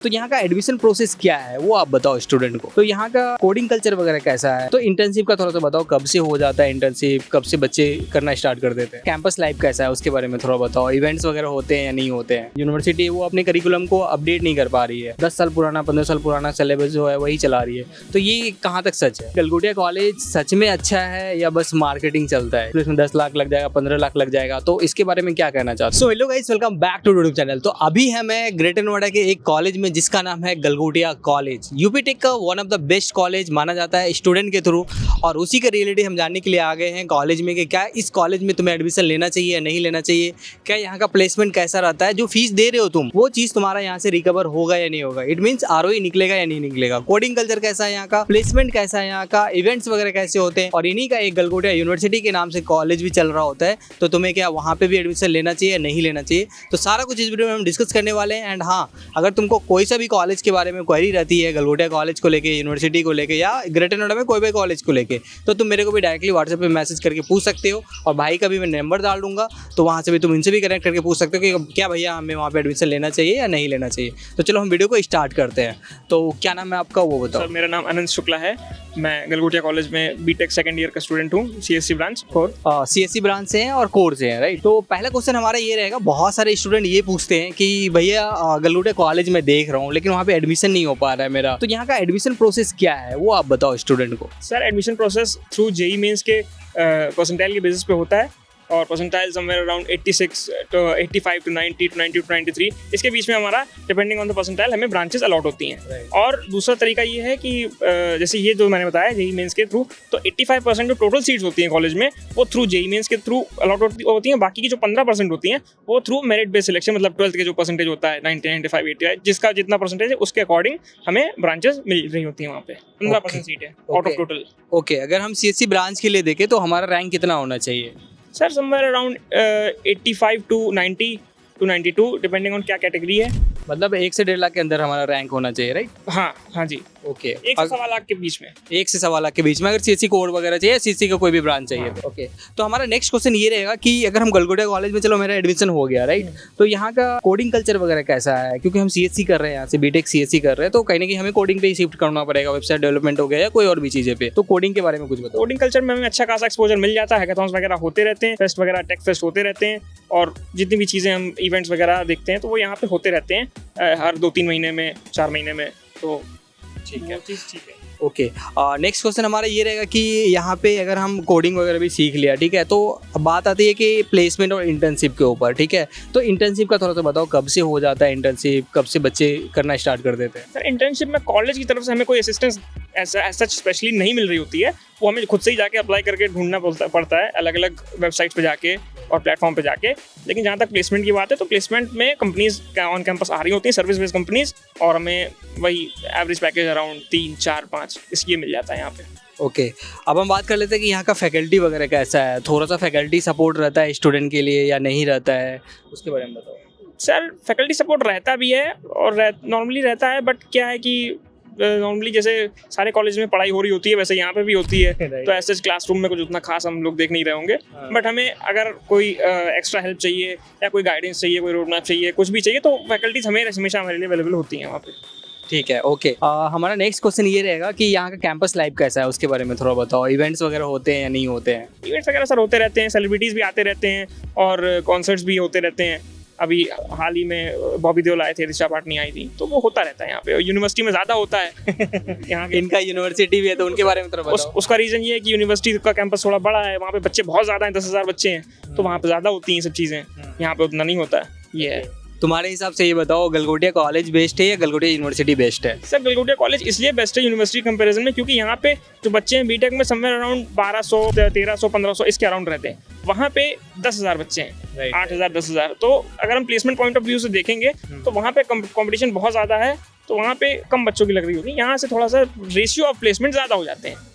तो यहाँ का एडमिशन प्रोसेस क्या है वो आप बताओ स्टूडेंट को। तो यहाँ का कोडिंग कल्चर वगैरह कैसा है, तो इंटर्नशिप का थोड़ा सा बताओ, कब से हो जाता है इंटर्नशिप, कब से बच्चे करना स्टार्ट कर देते हैं, कैंपस लाइफ कैसा है उसके बारे में थोड़ा बताओ, इवेंट्स वगैरह होते हैं या नहीं होते हैं। यूनिवर्सिटी वो अपने करिकुलम को अपडेट नहीं कर पा रही है, 10 साल पुराना 15 साल पुराना सिलेबस जो है वही चला रही है। तो ये कहाँ तक सच है? गलगोटिया कॉलेज सच में अच्छा है या बस मार्केटिंग चलता है, इसमें 10 लाख लग जाएगा 15 लाख लग जाएगा, तो इसके बारे में क्या कहना चाहते हो? So hello guys, welcome back to YouTube channel. तो अभी है मैं ग्रेटर नोएडा के एक कॉलेज में जिसका नाम है गलगोटिया कॉलेज। यूपी टेक का one of the best college माना जाता है स्टूडेंट के थ्रू, और उसी का रियलिटी हम जानने के लिए आ गए हैं कॉलेज में कि क्या इस कॉलेज में तुम्हें एडमिशन लेना चाहिए या नहीं लेना चाहिए, क्या यहाँ का प्लेसमेंट कैसा रहता है, जो फीस दे रहे हो तुम वो चीज़ तुम्हारा यहाँ से रिकवर होगा या नहीं होगा, इट मीन्स आरओई निकलेगा या नहीं निकलेगा, कोडिंग कल्चर कैसा है यहाँ का, प्लेसमेंट कैसा है यहाँ का, इवेंट्स वगैरह कैसे होते हैं, और इन्हीं का एक गलगोटिया यूनिवर्सिटी के नाम से कॉलेज भी चल रहा होता है। तो तुम्हें क्या वहाँ पे भी एडमिशन लेना चाहिए या नहीं लेना चाहिए, तो सारा कुछ इस वीडियो में हम डिस्कस करने वाले हैं। एंड हाँ, अगर तुमको कोई सा भी कॉलेज के बारे में क्वेरी रहती है, गलगोटिया कॉलेज को लेके, यूनिवर्सिटी को लेके, या ग्रेटर नोएडा में कोई भी कॉलेज को लेके, तो तुम मेरे को भी डायरेक्टली व्हाट्सएप पे मैसेज करके पूछ सकते हो, और भाई का भी मैं नंबर डाल दूंगा, तो वहाँ से भी तुम इनसे भी कनेक्ट करके पूछ सकते हो कि क्या भैया हमें वहाँ पे एडमिशन लेना चाहिए या नहीं लेना चाहिए। तो चलो हम वीडियो को स्टार्ट करते हैं। तो क्या नाम है आपका वो बताओ। सर मेरा नाम अनंत शुक्ला है, मैं गलगोटिया कॉलेज में बीटेक सेकंड ईयर का स्टूडेंट हूँ, CSC branch core. CSC branch से हैं और कोर से हैं, राइट। तो पहला क्वेश्चन हमारा ये रहेगा, बहुत सारे स्टूडेंट ये पूछते हैं कि भैया गलगोटिया कॉलेज में देख रहा हूँ लेकिन वहाँ पे एडमिशन नहीं हो पा रहा है मेरा, तो यहाँ का एडमिशन प्रोसेस क्या है वो आप बताओ स्टूडेंट को। Sir admission process through JEE Mains के परसेंटाइल के बेसिस पे होता है, और percentile somewhere around 86 to 85 to 90 to 90 to 93, इसके बीच में हमारा डिपेंडिंग ऑन द परसेंटाइल हमें ब्रांचेस अलॉट होती हैं। और दूसरा तरीका ये है कि जैसे ये जो मैंने बताया जेई मेंस के थ्रू, तो 85% जो टोटल सीट्स होती हैं कॉलेज में वो थ्रू जेई मेंस के थ्रू अलॉट होती हैं। बाकी की जो 15% होती हैं वो थ्रू मेरिट बेस्ड सिलेक्शन, मतलब 12th के जो परसेंटेज होता है 90, 95, 85, जिसका जितना परसेंटेज है उसके अकॉर्डिंग हमें ब्रांचेस मिल रही होती हैं। वहाँ पे 15% सीट है आउट ऑफ टोटल। ओके, अगर हम सीएससी ब्रांच के लिए देखें तो हमारा रैंक कितना होना चाहिए? Sir somewhere around 85 to 90 to 92 depending on क्या कैटेगरी है। मतलब 1 से 1.5 लाख के अंदर हमारा रैंक होना चाहिए, राइट? हाँ जी। ओके, 1 से 1.25 लाख के बीच में। 1 से 1.25 लाख के बीच में अगर सीएससी कोड वगैरह चाहिए, सीएससी का कोई भी ब्रांच चाहिए। ओके, तो हमारा नेक्स्ट क्वेश्चन ये रहेगा कि अगर हम गलगोटिया कॉलेज में, चलो मेरा एडमिशन हो गया, राइट, तो यहाँ का कोडिंग कल्चर वगैरह कैसा है, क्योंकि हम सीएससी कर रहे हैं, यहाँ से बीटेक सीएससी कर रहे हैं, तो कहीं ना कहीं हमें कोडिंग पे ही शिफ्ट करना पड़ेगा, वेबसाइट डेवलपमेंट हो गया या कोई और भी चीज़ें पे। तो कोडिंग के बारे में कुछ बताओ। कोडिंग कल्चर में हमें अच्छा खासा एक्सपोजर मिल जाता है, हैकाथॉन्स वगैरह होते रहते हैं, फेस्ट वगैरह, टेक फेस्ट होते रहते हैं, और जितनी भी चीज़ें हम इवेंट्स वगैरह देखते हैं तो वो यहाँ पे होते रहते हैं हर 2-3 महीने में, 4 महीने में। तो ठीक है। ओके, नेक्स्ट क्वेश्चन हमारा ये रहेगा कि यहाँ पे अगर हम कोडिंग वगैरह भी सीख लिया, ठीक है, तो बात आती है कि प्लेसमेंट और इंटर्नशिप के ऊपर, ठीक है, तो इंटर्नशिप का थोड़ा सा बताओ, कब से हो जाता है इंटर्नशिप, कब से बच्चे करना स्टार्ट कर देते हैं? सर इंटर्नशिप में कॉलेज की तरफ से हमें कोई असिस्टेंस ऐसा सच स्पेशली नहीं मिल रही होती है, वो हमें खुद से ही जाके अप्लाई करके ढूंढना पड़ता है अलग अलग वेबसाइट्स पे जाके और प्लेटफॉर्म पे जाके। लेकिन जहाँ तक प्लेसमेंट की बात है तो प्लेसमेंट में कंपनीज ऑन कैंपस आ रही होती हैं, सर्विस बेस्ड कंपनीज, और हमें वही एवरेज पैकेज अराउंड 3, 4, 5 इसलिए मिल जाता है यहाँ पे। ओके, अब हम बात कर लेते हैं कि यहाँ का फैकल्टी वगैरह कैसा है, थोड़ा सा फैकल्टी सपोर्ट रहता है स्टूडेंट के लिए या नहीं रहता है, उसके बारे में बताओ। सर फैकल्टी सपोर्ट रहता भी है और नॉर्मली रहता है, बट क्या है कि नॉर्मली जैसे सारे कॉलेज में पढ़ाई हो रही होती है वैसे यहाँ पे भी होती है, तो ऐसे क्लासरूम में कुछ उतना खास हम लोग देख नहीं रहे होंगे, बट हमें अगर कोई एक्स्ट्रा हेल्प चाहिए या कोई गाइडेंस चाहिए, कोई रोड मैप चाहिए, कुछ भी चाहिए, तो फैकल्टीज हमेशा हमारे लिए अवेलेबल होती हैं वहाँ पे। ठीक है, ओके। हमारा नेक्स्ट क्वेश्चन ये रहेगा कि यहाँ का कैंपस लाइफ कैसा है उसके बारे में थोड़ा बताओ, इवेंट्स वगैरह होते हैं या नहीं होते हैं? इवेंट्स वगैरह सर होते रहते हैं, सेलिब्रिटीज़ भी आते रहते हैं और कॉन्सर्ट्स भी होते रहते हैं। अभी हाल ही में बॉबी देओल आए थे, ऋचा पाटनी आई थी, तो वो होता रहता है यहाँ पे। यूनिवर्सिटी में ज़्यादा होता है यहाँ के। इनका यूनिवर्सिटी भी है तो उनके बारे में थोड़ा बताओ। उसका रीज़न ये है कि यूनिवर्सिटी का कैंपस थोड़ा बड़ा है, वहाँ पे बच्चे बहुत ज़्यादा हैं, 10,000 बच्चे हैं, तो वहाँ पे ज़्यादा होती हैं सब चीज़ें, यहाँ पे उतना नहीं होता है। ये है। तुम्हारे हिसाब से ये बताओ, गलगोटिया कॉलेज बेस्ट है या गलगोटिया यूनिवर्सिटी बेस्ट है? सर गलगोटिया कॉलेज इसलिए बेस्ट है यूनिवर्सिटी कंपैरिजन में, क्योंकि यहाँ पे जो बच्चे हैं बीटेक में समवेयर अराउंड 1200, 1300, 1500 इसके अराउंड रहते हैं, वहाँ पे 10,000 बच्चे हैं, 8,000, 10,000। तो अगर हम प्लेसमेंट पॉइंट ऑफ व्यू से देखेंगे तो वहाँ पे कंपटीशन बहुत ज़्यादा है, तो वहाँ पे कम बच्चों की लग रही होगी, यहाँ से थोड़ा सा रेशियो ऑफ प्लेसमेंट ज़्यादा हो जाते हैं।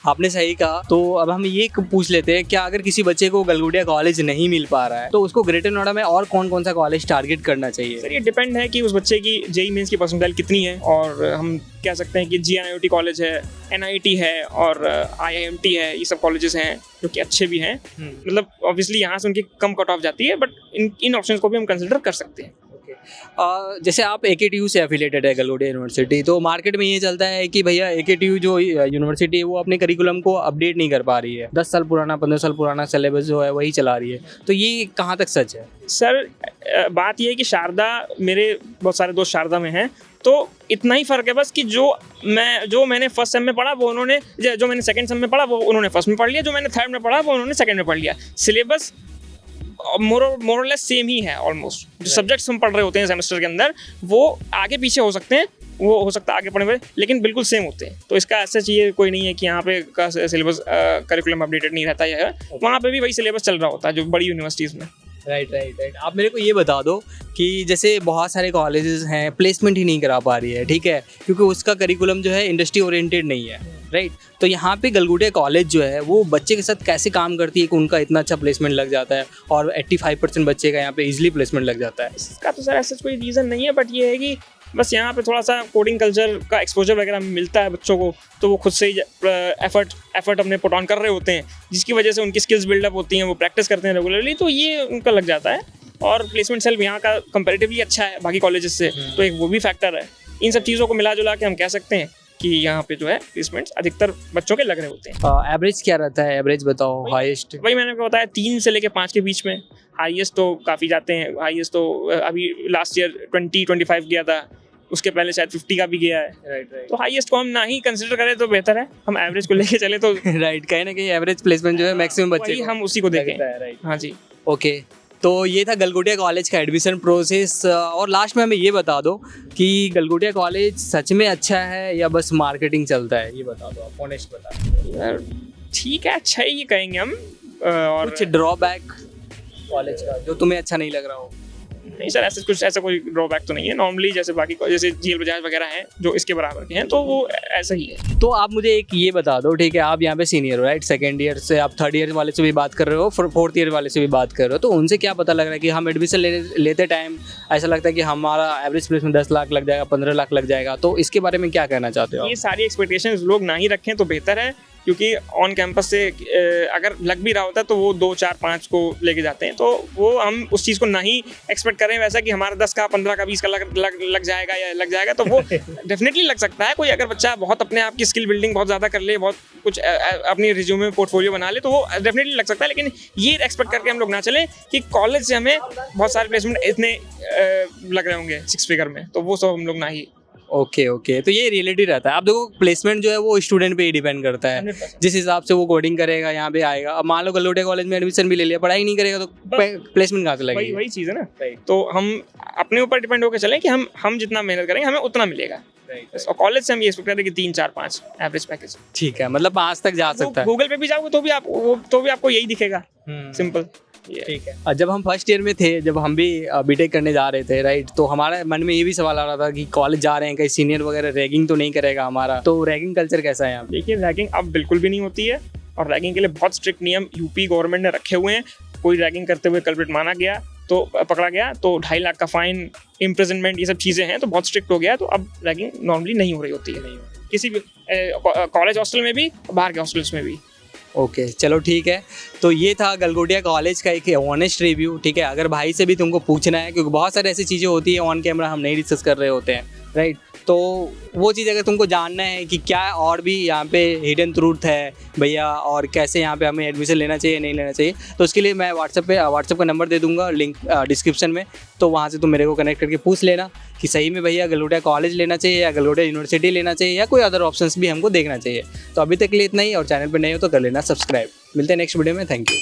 आपने सही कहा। तो अब हम ये पूछ लेते हैं, क्या अगर किसी बच्चे को गलगोटिया कॉलेज नहीं मिल पा रहा है तो उसको ग्रेटर नोएडा में और कौन कौन सा कॉलेज टारगेट करना चाहिए? सर ये डिपेंड है कि उस बच्चे की जेई मेंस की परसेंटाइल कितनी है, और हम कह सकते हैं कि GNIOT कॉलेज है, NIT है और IIMT है, ये सब कॉलेजेस हैं जो कि अच्छे भी हैं। मतलब ऑब्वियसली यहाँ से उनकी कम कट ऑफ जाती है, बट इन ऑप्शंस को भी हम कंसिडर कर सकते हैं। जैसे आप AKTU से एफिलेटेड है गलगोटिया यूनिवर्सिटी, तो मार्केट में ये चलता है कि भैया AKTU जो यूनिवर्सिटी है वो अपने करिकुलम को अपडेट नहीं कर पा रही है, 10 साल पुराना 15 साल पुराना सिलेबस जो है वही चला रही है, तो ये कहाँ तक सच है? सर बात ये है कि शारदा, मेरे बहुत सारे दोस्त शारदा में हैं, तो इतना ही फ़र्क है बस कि जो मैंने फर्स्ट सेम में पढ़ा वो उन्होंने, जो मैंने सेकंड सेम में पढ़ा वो उन्होंने फर्स्ट में पढ़ लिया, जो मैंने थर्ड में पढ़ा वो उन्होंने सेकंड में पढ़ लिया। सिलेबस मोर लेस सेम ही है ऑलमोस्ट। जो सब्जेक्ट्स हम पढ़ रहे होते हैं सेमेस्टर के अंदर वो आगे पीछे हो सकते हैं, वो हो सकता है आगे पढ़े हुए, लेकिन बिल्कुल सेम होते हैं। तो इसका ऐसा चाहिए कोई नहीं है कि यहाँ पे का सिलेबस करिकुलम अपडेटेड नहीं रहता है, वहाँ पे भी वही सिलेबस चल रहा होता है जो बड़ी यूनिवर्सिटीज़ में। राइट। आप मेरे को ये बता दो कि जैसे बहुत सारे कॉलेजेस हैं प्लेसमेंट ही नहीं करा पा रही है, ठीक है, क्योंकि उसका करिकुलम जो है इंडस्ट्री ओरिएंटेड नहीं है, राइट। तो यहाँ पे गलगोटिया कॉलेज जो है वो बच्चे के साथ कैसे काम करती है कि उनका इतना अच्छा प्लेसमेंट लग जाता है और 85% बच्चे का यहाँ पे इजीली प्लेसमेंट लग जाता है? इसका तो सर ऐसा कोई रीज़न नहीं है, बट ये है कि बस यहाँ पे थोड़ा सा कोडिंग कल्चर का एक्सपोजर वगैरह मिलता है बच्चों को, तो वो खुद से ही एफर्ट अपने पुट ऑन कर रहे होते हैं, जिसकी वजह से उनकी स्किल्स बिल्डअप होती हैं, वो प्रैक्टिस करते हैं रेगुलरली, तो ये उनका लग जाता है। और प्लेसमेंट सेल यहाँ का कंपैरेटिवली अच्छा है बाकी कॉलेजेस से, तो एक वो भी फैक्टर है। इन सब चीज़ों को मिला जुला के हम कह सकते हैं कि यहाँ पे जो है प्लेसमेंट्स अधिकतर बच्चों के लग रहे होते हैं। एवरेज क्या रहता है? एवरेज बताओ, हाईएस्ट। वही मैंने आपको बताया 3 से लेके 5 के बीच में। हाईएस्ट तो काफ़ी जाते हैं, हाईएस्ट तो अभी लास्ट ईयर 20-25 गया था, उसके पहले शायद 50 का भी गया है। राइट। तो हाईएस्ट को हम ना ही कंसिडर करें तो बेहतर है, हम एवरेज को लेके चले तो राइट, कहीं ना कहीं एवरेज प्लेसमेंट जो है मैक्सिमम बच्चे वही हम उसी को देखें। राइट। हाँ जी। ओके, तो ये था गलगोटिया कॉलेज का एडमिशन प्रोसेस। और लास्ट में हमें ये बता दो कि गलगोटिया कॉलेज सच में अच्छा है या बस मार्केटिंग चलता है? ये बता दो, आप ऑनेस्ट बता दो। यार ठीक है, अच्छा ही कहेंगे हम। और कुछ ड्रॉबैक कॉलेज का जो तुम्हें अच्छा नहीं लग रहा हो? नहीं सर, ऐसा कोई ड्रॉबैक तो नहीं है। नॉर्मली जैसे बाकी जैसे GL बजाज वगैरह हैं जो इसके बराबर के हैं, तो वो ऐसा ही है। तो आप मुझे एक ये बता दो, ठीक है, आप यहाँ पे सीनियर हो, राइट, सेकंड ईयर से आप थर्ड ईयर वाले से भी बात कर रहे हो, फोर्थ ईयर वाले से भी बात कर रहे हो, तो उनसे क्या पता लग रहा है कि हम एडमिशन लेते टाइम ऐसा लगता है कि हमारा एवरेज प्लेसमेंट 10 लाख लग जाएगा, 15 लाख लग जाएगा, तो इसके बारे में क्या कहना चाहते हो? ये सारी एक्सपेक्टेशंस लोग ना ही रखें तो बेहतर है, क्योंकि ऑन कैंपस से अगर लग भी रहा होता है तो वो 2, 4, 5 को लेके जाते हैं, तो वो हम उस चीज़ को ना ही एक्सपेक्ट करें वैसा कि हमारा 10 का, 15 का, 20 का लग जाएगा या लग जाएगा, तो वो डेफिनेटली लग सकता है। कोई अगर बच्चा बहुत अपने आप की स्किल बिल्डिंग बहुत ज़्यादा कर ले, बहुत कुछ अपनी रिज्यूमे में पोर्टफोलियो बना ले, तो वो डेफिनेटली लग सकता है। लेकिन ये एक्सपेक्ट करके हम लोग ना चलें कि कॉलेज से हमें बहुत सारे प्लेसमेंट इतने लग रहे होंगे 6 फिगर में, तो वो सब हम लोग ना ही। ओके, तो ये रियलिटी रहता है। आप देखो प्लेसमेंट जो है वो स्टूडेंट पे ही डिपेंड करता है, 100%। जिस हिसाब से वो कोडिंग करेगा यहाँ पे आएगा। अब मान लो गलगोटिया कॉलेज में एडमिशन भी ले लिया, पढ़ाई नहीं करेगा तो प्लेसमेंट कहाँ से लगेगी? वही चीज़ है ना। तो हम अपने ऊपर डिपेंड होकर चलें कि हम जितना मेहनत करेंगे हमें उतना मिलेगा। और कॉलेज से हम ये एक्सपेक्ट करते हैं कि 3, 4, 5 एवरेज पैकेज। ठीक है, मतलब 5 तक जा सकता है। गूगल पे भी जाओगे तो भी आपको यही दिखेगा, सिंपल। ठीक है। और जब हम फर्स्ट ईयर में थे, जब हम भी बीटेक करने जा रहे थे, राइट, तो हमारे मन में ये भी सवाल आ रहा था कि कॉलेज जा रहे हैं, कहीं सीनियर वगैरह रैगिंग तो नहीं करेगा हमारा, तो रैगिंग कल्चर कैसा है यहाँ पे? देखिए, रैगिंग अब बिल्कुल भी नहीं होती है, और रैगिंग के लिए बहुत स्ट्रिक्ट नियम यूपी गवर्नमेंट ने रखे हुए हैं। कोई रैगिंग करते हुए कल्प्रिट माना गया तो पकड़ा गया तो 2.5 लाख का फाइन, इम्प्रिजनमेंट, ये सब चीज़ें हैं, तो बहुत स्ट्रिक्ट हो गया। तो अब रैगिंग नॉर्मली नहीं हो रही होती है, किसी भी कॉलेज हॉस्टल में भी, बाहर के हॉस्टल्स में भी। ओके, चलो ठीक है। तो ये था गलगोटिया कॉलेज का एक ऑनेस्ट रिव्यू, ठीक है। अगर भाई से भी तुमको पूछना है, क्योंकि बहुत सारी ऐसी चीज़ें होती है ऑन कैमरा हम नहीं डिस्कस कर रहे होते हैं, राइट, तो वो चीज़ अगर तुमको जानना है कि क्या और भी यहाँ पे हिडन ट्रूथ है भैया, और कैसे यहाँ पे हमें एडमिशन लेना चाहिए नहीं लेना चाहिए, तो उसके लिए मैं व्हाट्सएप का नंबर दे दूँगा, लिंक डिस्क्रिप्शन में, तो वहाँ से तुम मेरे को कनेक्ट करके पूछ लेना कि सही में भैया गलगोटिया कॉलेज लेना चाहिए या गलगोटिया यूनिवर्सिटी लेना चाहिए या कोई अदर ऑप्शंस भी हमको देखना चाहिए। तो अभी तक के लिए इतना ही, और चैनल पर नहीं हो तो कर लेना सब्सक्राइब। मिलते हैं नेक्स्ट वीडियो में, थैंक यू।